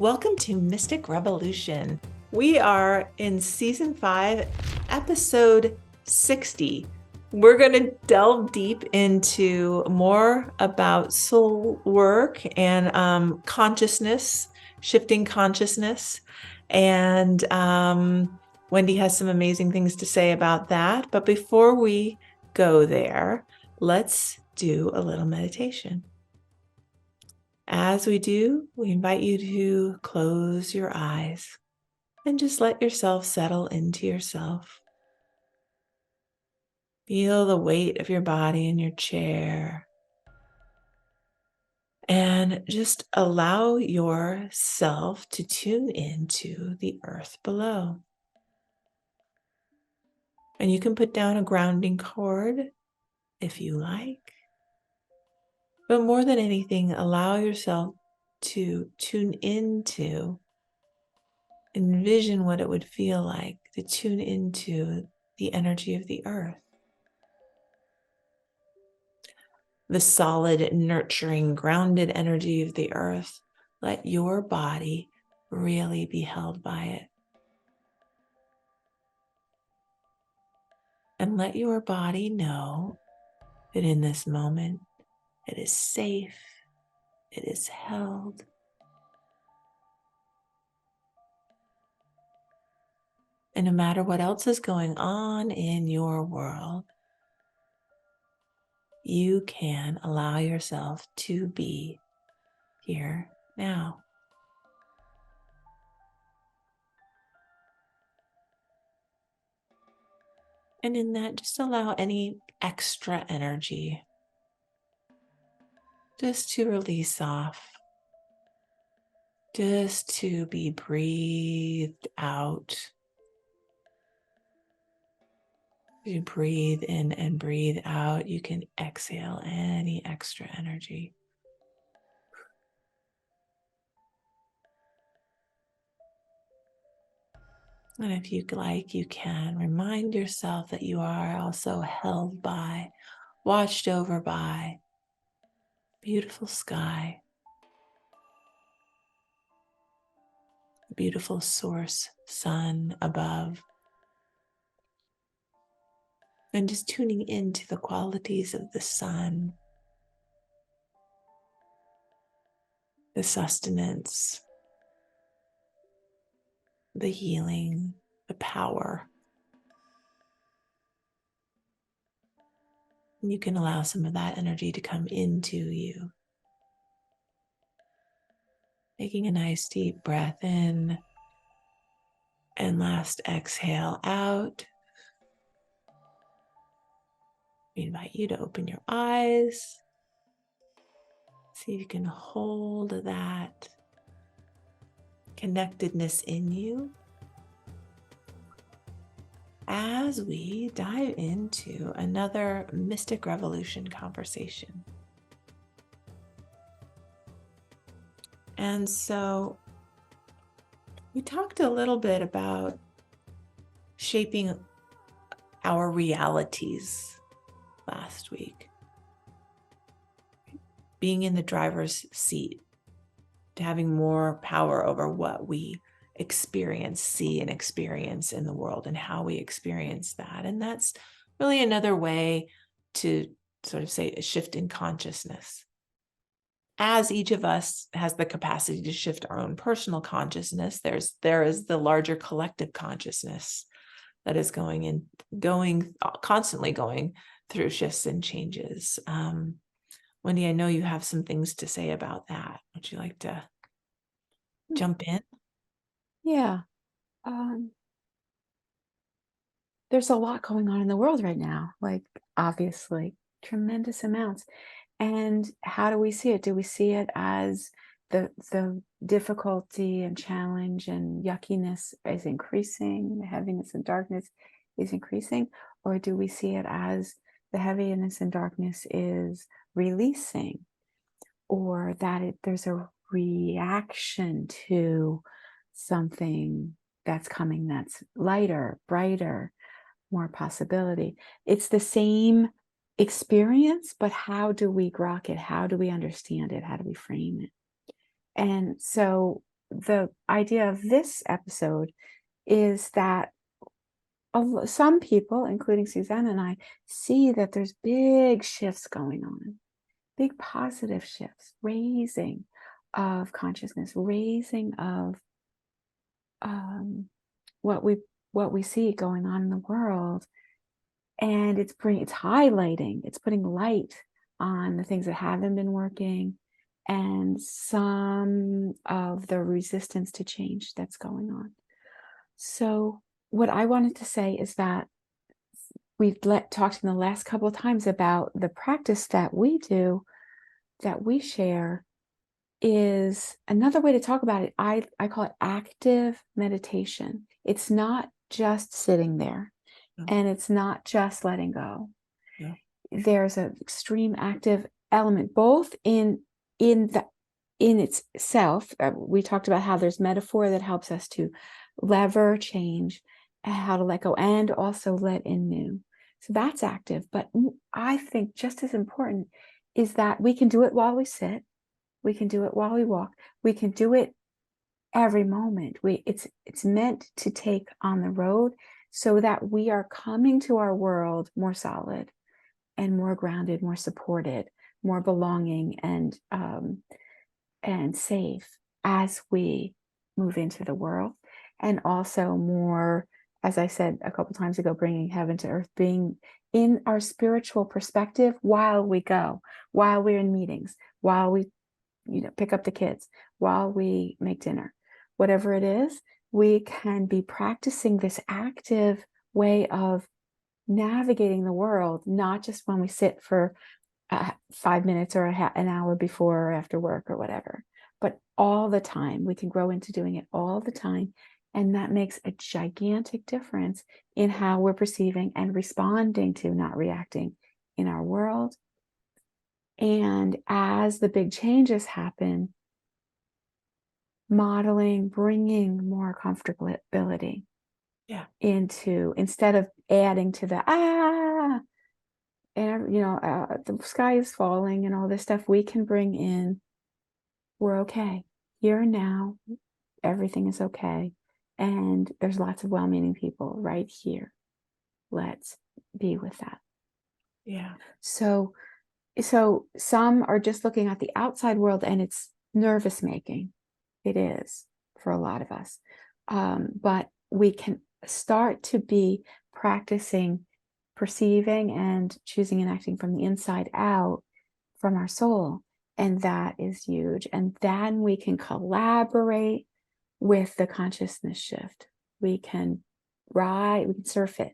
Welcome to Mystic Revolution. We are in season 5, episode 60. We're going to delve deep into more about soul work and consciousness, shifting consciousness. And Wendy has some amazing things to say about that. But before we go there, let's do a little meditation. As we do, we invite you to close your eyes and just let yourself settle into yourself. Feel the weight of your body in your chair. And just allow yourself to tune into the earth below. And you can put down a grounding cord if you like. But more than anything, allow yourself to tune into, envision what it would feel like to tune into the energy of the earth. The solid, nurturing, grounded energy of the earth. Let your body really be held by it. And let your body know that in this moment, it is safe, it is held. And no matter what else is going on in your world, you can allow yourself to be here now. And in that, just allow any extra energy just to release off, just to be breathed out. You breathe in and breathe out. You can exhale any extra energy. And if you like, you can remind yourself that you are also held by, watched over by a beautiful sky, a beautiful source sun above. And just tuning into the qualities of the sun, the sustenance, the healing, the power. And you can allow some of that energy to come into you. Taking a nice deep breath in and last exhale out. We invite you to open your eyes. See if you can hold that connectedness in you as we dive into another Mystic Revolution conversation. And so we talked a little bit about shaping our realities last week. Being in the driver's seat, having more power over what we experience, see, and experience in the world and how we experience that. And that's really another way to sort of say a shift in consciousness. As each of us has the capacity to shift our own personal consciousness, there is the larger collective consciousness that is constantly going through shifts and changes. Wendy, I know you have some things to say about that. Would you like to jump in? Yeah. There's a lot going on in the world right now, like obviously tremendous amounts. And how do we see it? Do we see it as the difficulty and challenge and yuckiness is increasing, the heaviness and darkness is increasing? Or do we see it as the heaviness and darkness is releasing, or that there's a reaction to something that's coming that's lighter, brighter, more possibility? It's the same experience, but how do we grok it? How do we understand it? How do we frame it? And so the idea of this episode is that some people, including Susana and I, see that there's big shifts going on, big positive shifts, raising of consciousness, raising of what we see going on in the world, and it's highlighting, it's putting light on the things that haven't been working, and some of the resistance to change that's going on. So what I wanted to say is that we've talked in the last couple of times about the practice that we do, that we share, is another way to talk about it. I call it active meditation. It's not just sitting there, and it's not just letting go. Yeah. There's an extreme active element, both in itself. We talked about how there's metaphor that helps us to lever change, how to let go, and also let in new. So that's active. But I think just as important is that we can do it while we sit. We can do it while we walk. We can do it every moment. It's meant to take on the road so that we are coming to our world more solid and more grounded, more supported, more belonging, and safe as we move into the world. And also more, as I said a couple times ago, bringing heaven to earth, being in our spiritual perspective while we go, while we're in meetings, while we pick up the kids, while we make dinner, whatever it is, we can be practicing this active way of navigating the world, not just when we sit for 5 minutes or an hour before or after work or whatever, but all the time. We can grow into doing it all the time. And that makes a gigantic difference in how we're perceiving and responding to, not reacting, in our world. And as the big changes happen, modeling, bringing more comfortability into, instead of adding to the and the sky is falling and all this stuff, we can bring in, we're okay here and now, everything is okay, and there's lots of well-meaning people right here. Let's be with that. So some are just looking at the outside world, and it's nervous making. It is for a lot of us. But we can start to be practicing perceiving and choosing and acting from the inside out, from our soul. And that is huge. And then we can collaborate with the consciousness shift. We can surf it.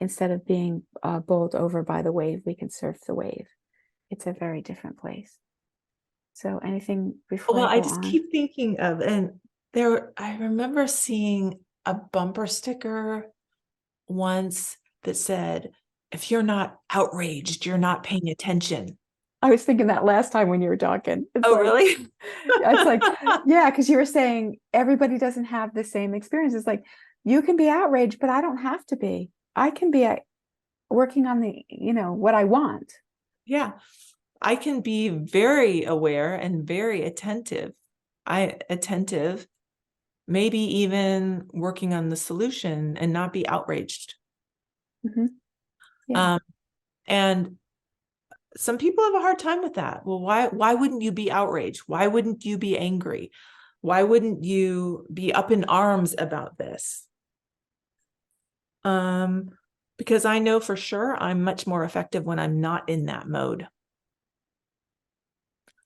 Instead of being bowled over by the wave, we can surf the wave. It's a very different place. So anything before Well, I I go just on? keep thinking of, and I remember seeing a bumper sticker once that said, if you're not outraged, you're not paying attention. I was thinking that last time when you were talking. Really? It's like, yeah, because you were saying everybody doesn't have the same experience. It's like, you can be outraged, but I don't have to be. I can be working on what I want. Yeah. I can be very aware and very attentive. Maybe even working on the solution and not be outraged. Mm-hmm. Yeah. And some people have a hard time with that. Well, why wouldn't you be outraged? Why wouldn't you be angry? Why wouldn't you be up in arms about this? Because I know for sure I'm much more effective when I'm not in that mode.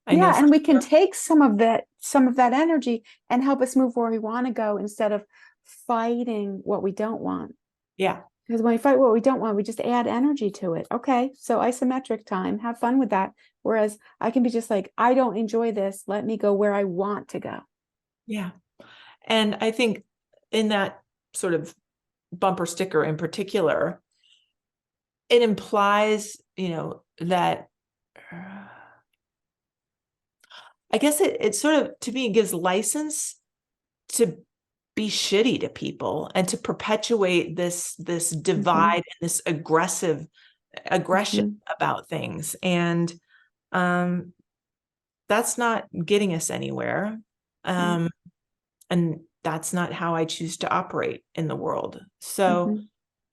And we can take some of that energy and help us move where we want to go, instead of fighting what we don't want. Yeah. Because when we fight what we don't want, we just add energy to it. Okay, so isometric time, have fun with that. Whereas I can be just like, I don't enjoy this. Let me go where I want to go. Yeah. And I think in that sort of bumper sticker in particular, it implies, that I guess it sort of, to me, gives license to be shitty to people and to perpetuate this divide and this aggression about things. And that's not getting us anywhere. And that's not how I choose to operate in the world. So,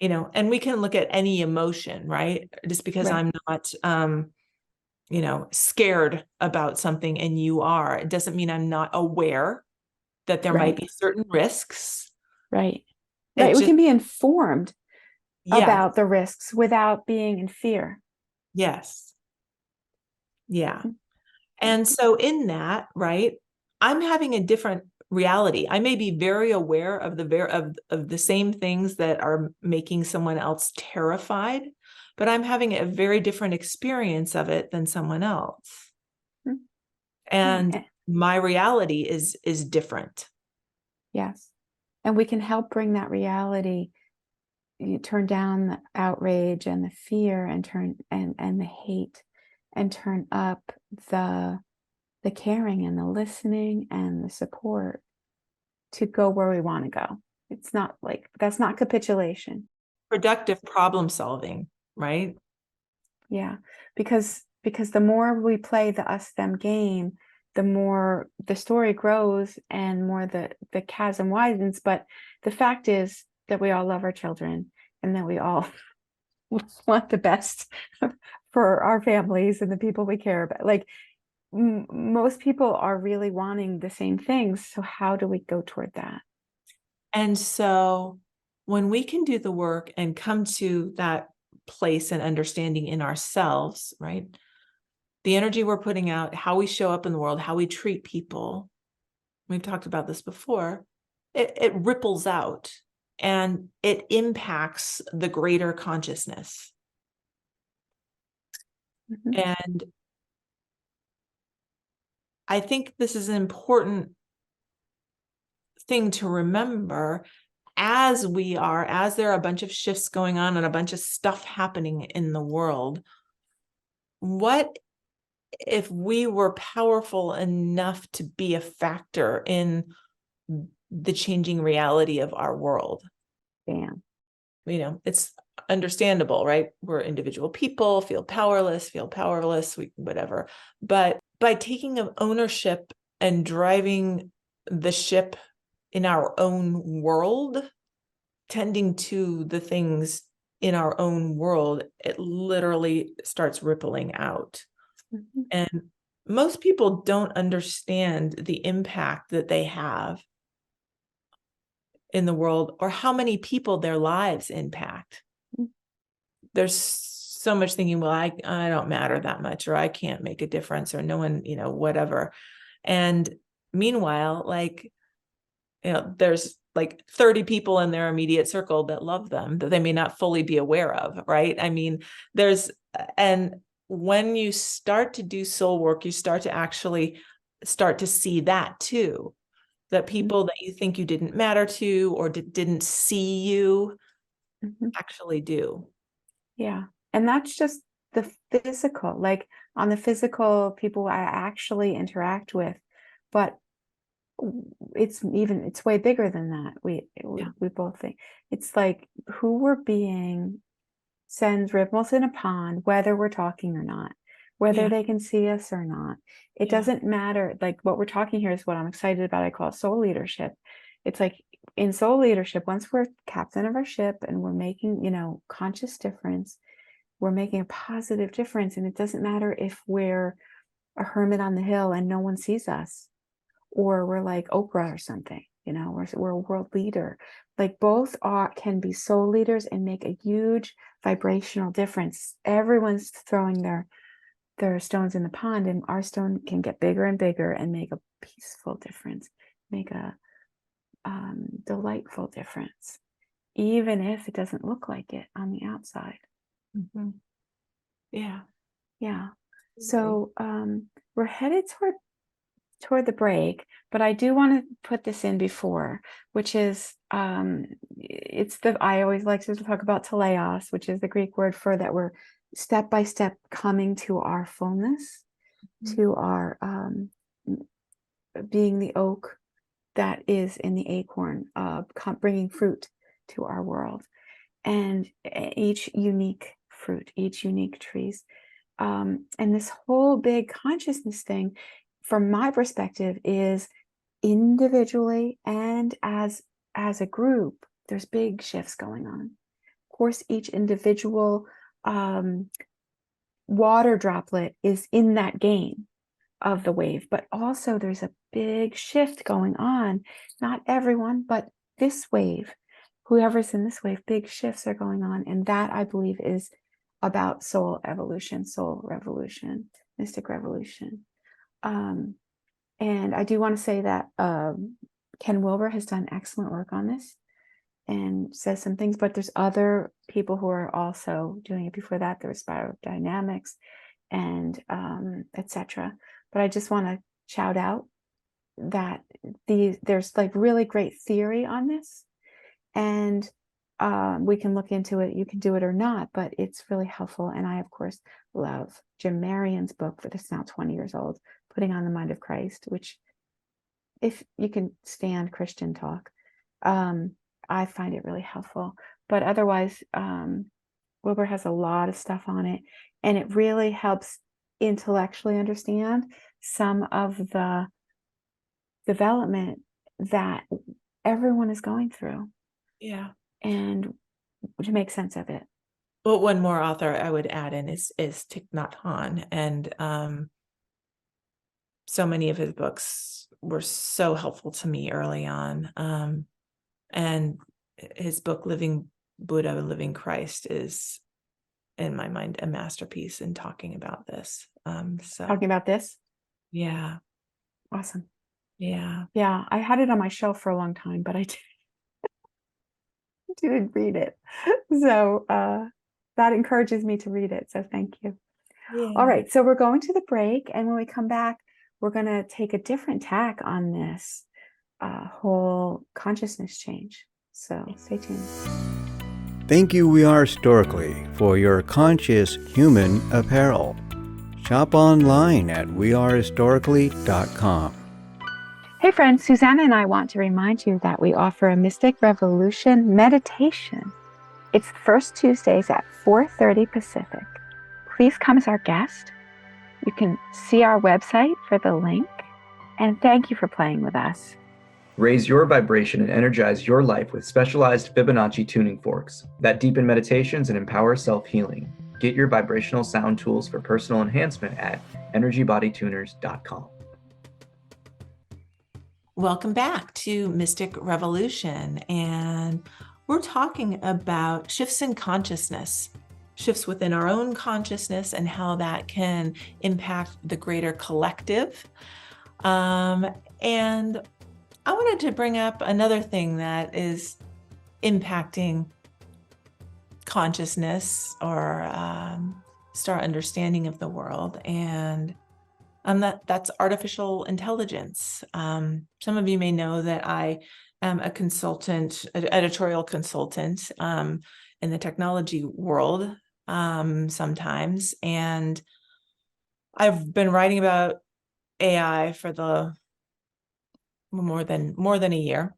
Mhm. and we can look at any emotion, right? Just because Right. I'm not, scared about something and you are, it doesn't mean I'm not aware that there might Right. be certain risks. Right. It Right. We just, can be informed yeah, about the risks without being in fear. yes, yeah. Mhm. And so in that, right, I'm having a different reality. I may be very aware of the same things that are making someone else terrified, but I'm having a very different experience of it than someone else. Mhm. Yeah. And my reality is different. Yes. And we can help bring that reality, you turn down the outrage and the fear and and the hate, and turn up the caring and the listening and the support to go where we want to go. It's not like that's not capitulation. Productive problem solving, right? Yeah. Because the more we play the us them game, the more the story grows and more the chasm widens. But the fact is that we all love our children and that we all want the best for our families and the people we care about. Like most people are really wanting the same things. So how do we go toward that? And so when we can do the work and come to that place and understanding in ourselves, right? The energy we're putting out, how we show up in the world, how we treat people. We've talked about this before. It ripples out and it impacts the greater consciousness. Mhm. And I think this is an important thing to remember as there are a bunch of shifts going on and a bunch of stuff happening in the world. What if we were powerful enough to be a factor in the changing reality of our world? Bam. It's understandable, right? We're individual people, feel powerless, whatever. But by taking ownership and driving the ship in our own world, tending to the things in our own world, it literally starts rippling out. Mhm. And most people don't understand the impact that they have in the world or how many people their lives impact. Mhm. There's so much thinking, well, I don't matter that much, or I can't make a difference, or no one, whatever. And meanwhile, there's like 30 people in their immediate circle that love them that they may not fully be aware of, right? I mean, and when you start to do soul work, you start to actually start to see that too, that people that you think you didn't matter to or didn't see you Mhm. actually do. Yeah. And that's just the physical, like on the physical people I actually interact with. But it's way bigger than that. Yeah. We both think it's like who we're being sends ripples in a pond, whether we're talking or not, whether Yeah. they can see us or not. It Yeah. doesn't matter. Like what we're talking here is what I'm excited about. I call it soul leadership. It's like in soul leadership, once we're captain of our ship and we're making, conscious difference, we're making a positive difference. And it doesn't matter if we're a hermit on the hill and no one sees us, or we're like Oprah or something, we're a world leader. Like both can be soul leaders and make a huge vibrational difference. Everyone's throwing their stones in the pond, and our stone can get bigger and bigger and make a peaceful difference, make a delightful difference, even if it doesn't look like it on the outside. Mhm. Yeah. Yeah. Absolutely. So we're headed toward the break, but I do want to put this in before, which is I always like to talk about teleos, which is the Greek word for that we're step by step coming to our fullness, to our being the oak that is in the acorn, bringing fruit to our world, and each unique fruit, each unique trees. And this whole big consciousness thing, from my perspective, is individually and as a group, there's big shifts going on. Of course, each individual water droplet is in that game of the wave, but also there's a big shift going on. Not everyone, but this wave, whoever's in this wave, big shifts are going on. And that, I believe, is about soul evolution, soul revolution, mystic revolution. And I do want to say that Ken Wilber has done excellent work on this and says some things, but there's other people who are also doing it before that. There was biodynamics and etc. But I just want to shout out that there's like really great theory on this, and we can look into it. You can do it or not, but it's really helpful. And I, of course, love Jim Marion's book that's now 20 years old, Putting on the Mind of Christ, which, if you can stand Christian talk, I find it really helpful. But otherwise, Wilbur has a lot of stuff on it, and it really helps intellectually understand some of the development that everyone is going through. Yeah. And to make sense of it. Well, one more author I would add in is Thich Nhat Hanh, and so many of his books were so helpful to me early on. And his book, Living Buddha, Living Christ, is, in my mind, a masterpiece in talking about this. Talking about this? Yeah. Awesome. Yeah. Yeah, I had it on my shelf for a long time, but I didn't read it. So that encourages me to read it. So thank you. Yeah. All right, so we're going to the break, and when we come back, we're going to take a different tack on this whole consciousness change. So stay tuned. Thank you, We Are Historically, for your conscious human apparel. Shop online at wearehistorically.com. Hey friends, Susana and I want to remind you that we offer a Mystic Revolution meditation. It's the first Tuesdays at 4:30 Pacific. Please come as our guest. You can see our website for the link. And thank you for playing with us. Raise your vibration and energize your life with specialized Fibonacci tuning forks that deepen meditations and empower self-healing. Get your vibrational sound tools for personal enhancement at energybodytuners.com. Welcome back to Mystic Revolution, and we're talking about shifts in consciousness, shifts within our own consciousness, and how that can impact the greater collective. And I wanted to bring up another thing that is impacting consciousness or our understanding of the world, and that's artificial intelligence. Some of you may know that I am a consultant, an editorial consultant in the technology world sometimes, and I've been writing about AI for the more than a year.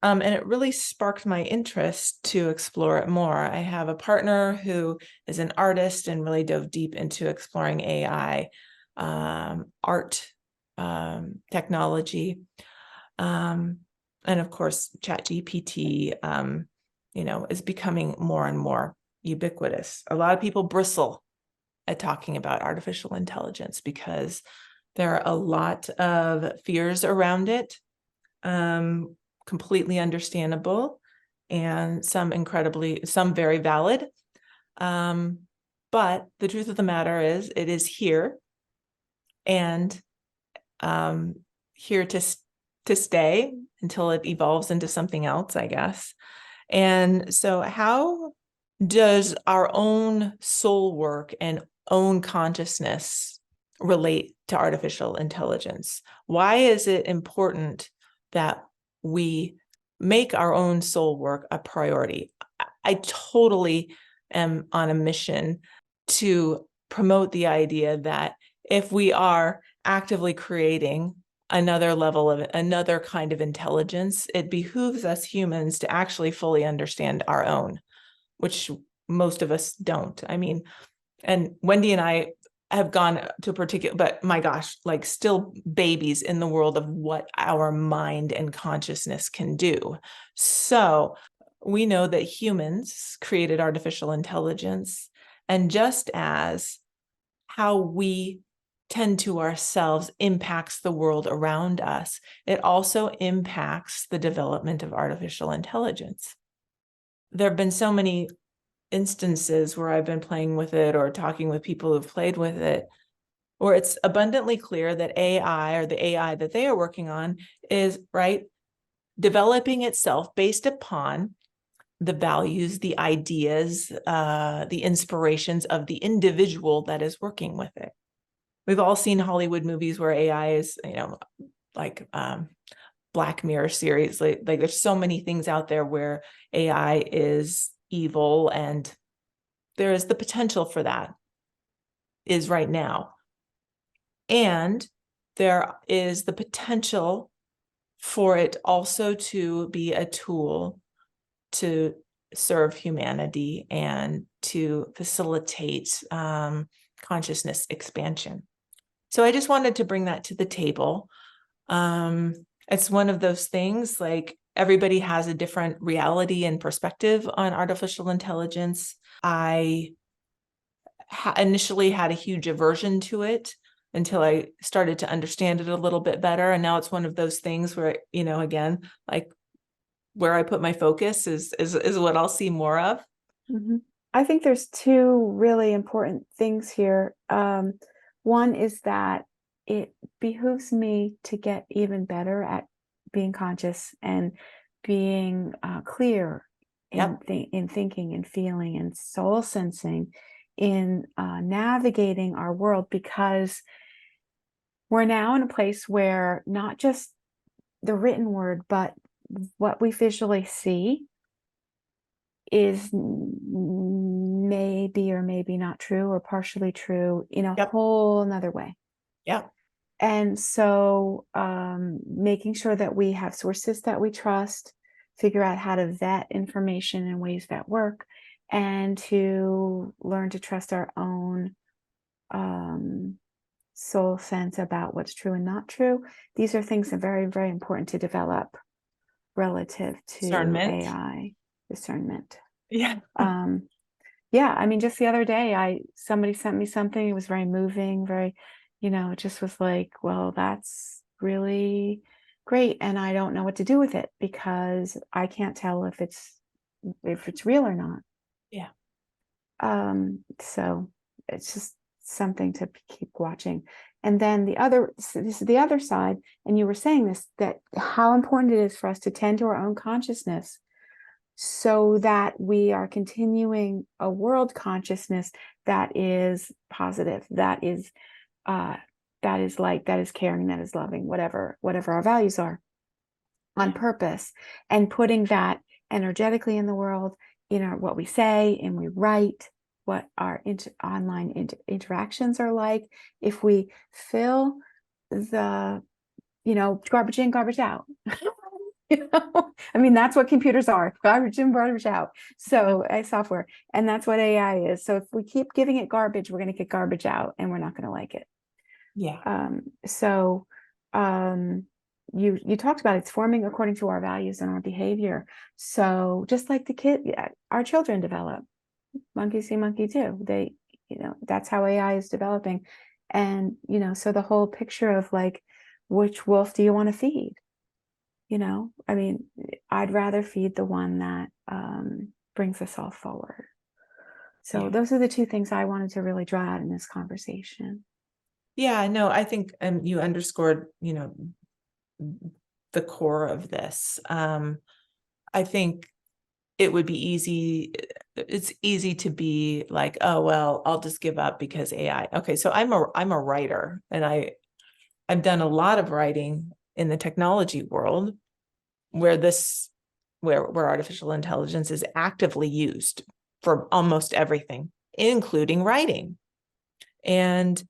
And it really sparked my interest to explore it more. I have a partner who is an artist and really dove deep into exploring AI, art, technology, and of course, ChatGPT, is becoming more and more ubiquitous. A lot of people bristle at talking about artificial intelligence because there are a lot of fears around it, completely understandable, and some very valid. But the truth of the matter is, it is here, and here to stay until it evolves into something else, I guess. And so how does our own soul work and own consciousness relate to artificial intelligence? Why is it important that we make our own soul work a priority? I totally am on a mission to promote the idea that if we are actively creating another kind of intelligence, it behooves us humans to actually fully understand our own, which most of us don't. I mean, and Wendy and I have gone to a particular, but my gosh, like still babies in the world of what our mind and consciousness can do. So we know that humans created artificial intelligence, and just as how we tend to ourselves impacts the world around us, it also impacts the development of artificial intelligence. There have been so many instances where I've been playing with it or talking with people who've played with it, where it's abundantly clear that AI, or the AI that they are working on, is developing itself based upon the values, the ideas, the inspirations of the individual that is working with it. We've all seen Hollywood movies where AI is, like Black Mirror series. Like there's so many things out there where AI is evil, and there is the potential for that is right now. And there is the potential for it also to be a tool to serve humanity and to facilitate consciousness expansion. So I just wanted to bring that to the table. It's one of those things, like everybody has a different reality and perspective on artificial intelligence. I initially had a huge aversion to it until I started to understand it a little bit better. And now it's one of those things where, again, like where I put my focus is what I'll see more of. Mm-hmm. I think there's two really important things here. One is that it behooves me to get even better at being conscious and being clear in, in thinking and feeling and soul sensing, in navigating our world, because we're now in a place where not just the written word, but what we visually see is maybe or maybe not true, or partially true in a whole another way. Yeah. And so making sure that we have sources that we trust, figure out how to vet information in ways that work, and to learn to trust our own soul sense about what's true and not true. These are things that are very, very important to develop relative to Discernment. AI. Discernment. Yeah. Yeah. I mean, just the other day, somebody sent me something. It was very moving, very, it just was like, well, that's really great. And I don't know what to do with it, because I can't tell if it's real or not. Yeah. So it's just something to keep watching. And then this is the other side, and you were saying this, that how important it is for us to tend to our own consciousness, so that we are continuing a world consciousness that is positive, that is light, that is caring, that is loving, whatever our values are, on purpose, and putting that energetically in the world, in what we say and we write, what our online interactions are like. If we fill the, garbage in, garbage out. I mean, that's what computers are: garbage in, garbage out. So software, and that's what AI is. So if we keep giving it garbage, we're going to get garbage out, and we're not going to like it. Yeah. You talked about it's forming according to our values and our behavior. So just like our children develop. Monkey see, monkey do. They, that's how AI is developing. And, so the whole picture of like, which wolf do you want to feed? I mean, I'd rather feed the one that brings us all forward. So those are the two things I wanted to really draw out in this conversation. Yeah, no, I think you underscored, the core of this. I think it would be easy. It's easy to be like, oh, well, I'll just give up because AI. Okay, so I'm a writer, and I've done a lot of writing in the technology world where artificial intelligence is actively used for almost everything, including writing. And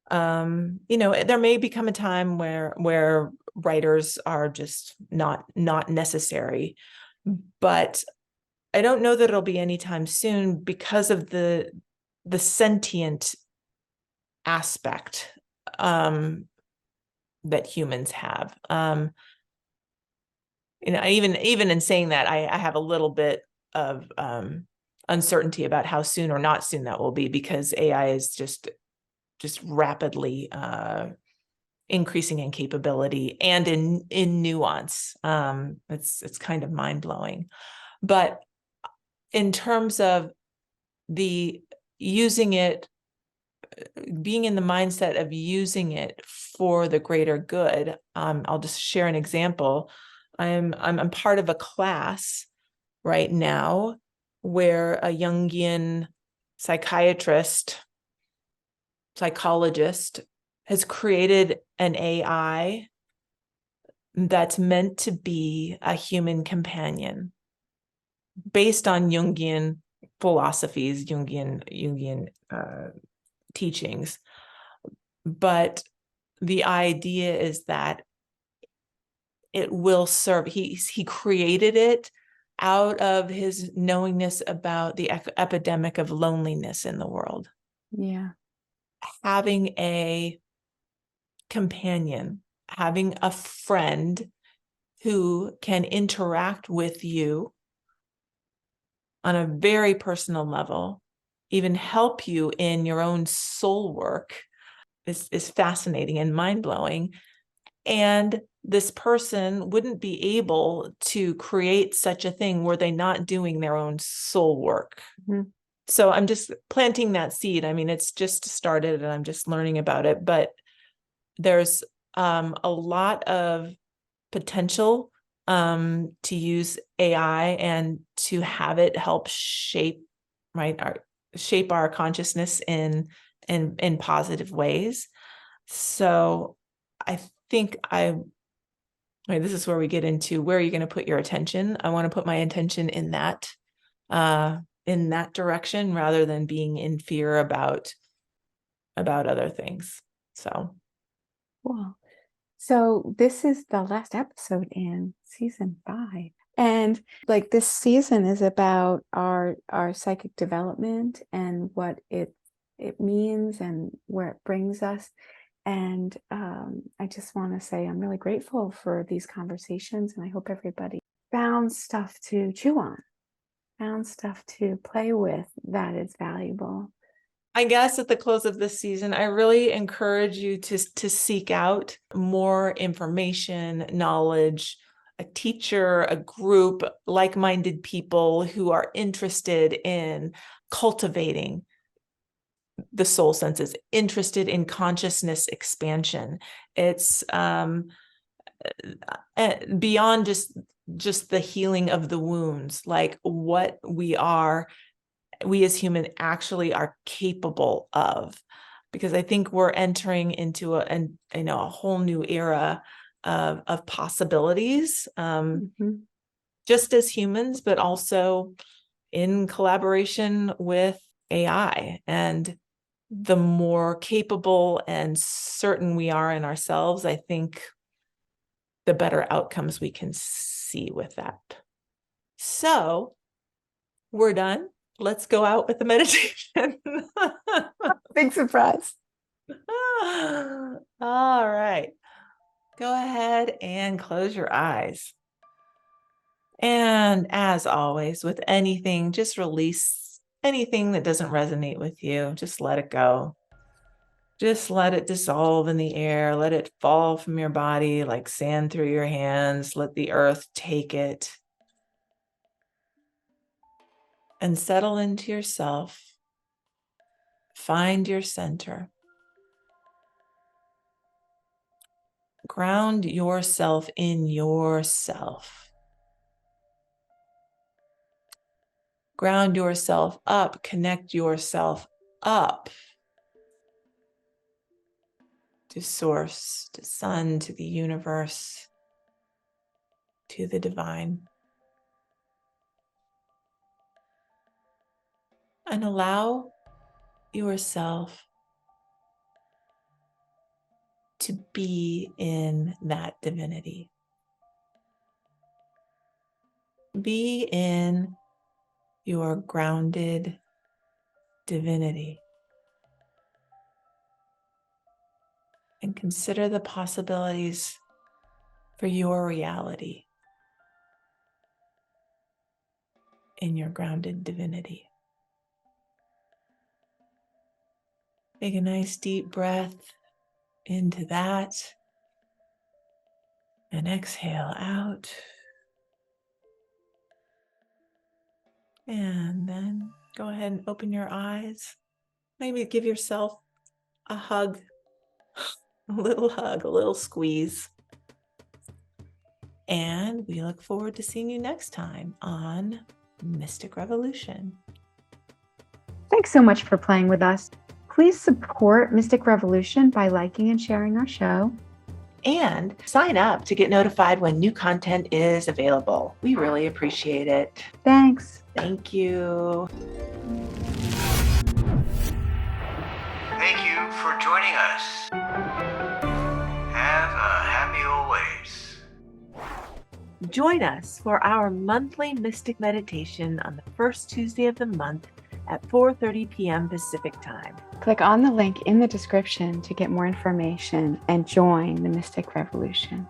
there may become a time where writers are just not necessary, but I don't know that it'll be anytime soon, because of the sentient aspect that humans have. Even in saying that, I have a little bit of uncertainty about how soon or not soon that will be, because AI is just rapidly increasing in capability and in nuance. It's kind of mind-blowing. But in terms of the using it, being in the mindset of using it for the greater good, I'll just share an example. I'm part of a class right now where a Jungian psychologist has created an AI that's meant to be a human companion based on Jungian philosophies, Jungian teachings. But the idea is that it will serve. He created it out of his knowingness about the epidemic of loneliness in the world. Yeah. Having a companion, having a friend who can interact with you on a very personal level, even help you in your own soul work, is fascinating and mind-blowing. And this person wouldn't be able to create such a thing were they not doing their own soul work. Mm-hmm. So I'm just planting that seed. I mean, it's just started and I'm just learning about it, but there's a lot of potential to use AI and to have it help shape our consciousness in positive ways. So I think this is where we get into where are you going to put your attention. I want to put my attention in that direction rather than being in fear about other things. So Cool. So this is the last episode in season 5. And like this season is about our psychic development and what it means and where it brings us. And I just want to say I'm really grateful for these conversations, and I hope everybody found stuff to chew on, found stuff to play with that is valuable. I guess at the close of this season, I really encourage you to seek out more information, knowledge, a teacher, a group, like-minded people who are interested in cultivating the soul senses, interested in consciousness expansion. It's beyond just the healing of the wounds, like what we as human actually are capable of, because I think we're entering into a whole new era of possibilities, just as humans, but also in collaboration with AI. And the more capable and certain we are in ourselves, I think the better outcomes we can see with that. So we're done. Let's go out with the meditation. Big surprise. All right. Go ahead and close your eyes. And as always, with anything, just release anything that doesn't resonate with you. Just let it go. Just let it dissolve in the air. Let it fall from your body like sand through your hands. Let the earth take it. And settle into yourself. Find your center. Ground yourself in yourself. Ground yourself up. Connect yourself up to source, to sun, to the universe, to the divine. And allow yourself to be in that divinity. Be in your grounded divinity. and consider the possibilities for your reality in your grounded divinity. Take a nice deep breath into that and exhale out. And then go ahead and open your eyes. Maybe give yourself a hug, a little squeeze. And we look forward to seeing you next time on Mystic Revolution. Thanks so much for playing with us. Please support Mystic Revolution by liking and sharing our show. And sign up to get notified when new content is available. We really appreciate it. Thanks. Thank you. Thank you for joining us. Have a happy always. Join us for our monthly Mystic Meditation on the first Tuesday of the month at 4:30 p.m. Pacific Time. Click on the link in the description to get more information and join the Mystic Revolution.